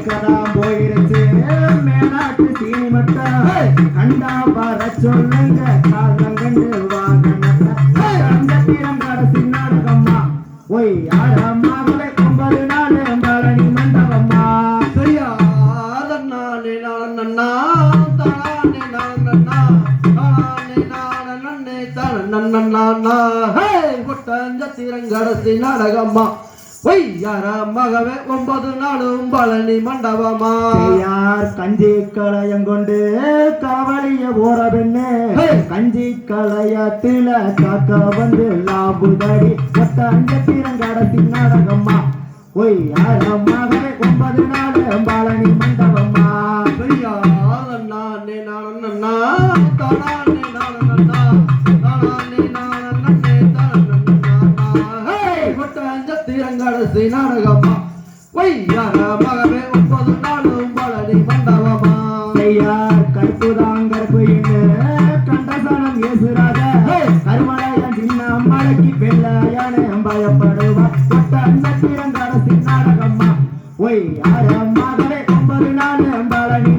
கேட்கதான் போயிருச்சு மேலாட்டு சீனி மட்டும் கண்டா வர சொல்லுங்க காலம் கண்டு வாகனம் கடைசி நாடகம்மா ஒய் யாரம்மாவே 9 நாள் பழனி மண்டபம்மா சரியா நானே நன்னா தானே நன்னா தானே நன்னே நன்னா ஹே ஒட்டஞ்சத்திரங்கடசி நாடகம்மா ஒய்யார மகவே 9 நாளும் பழனி மண்டபமா யார் கஞ்சி களையம் கொண்டு காவலிய ஓர பெண்ணே கஞ்சி களையத்தில காக்க வந்து லாபுதடி ஒட்டஞ்சத்திரங்கடசி நாடகம்மா ஒய்யார மகவே 9 நாளும் பழனி மண்டபமா சரியா நானே நன்னா தானே நன்னா தானே நன்னே கடைசி நாடகம்மா ஒய்யார மகவே 9 நாளும் பழனி மண்டபமா செய்யார் கற்புதான் கற்புன்னு கண்டசனம் ஏசுறாத கருமலையன் சின்ன அம்மலைக்கு வெள்ளையான பயப்படுவா ஒட்டஞ்சத்திரம் கடைசி நாடகம்மா ஒய்யார மகவே 9 நாள் பழனி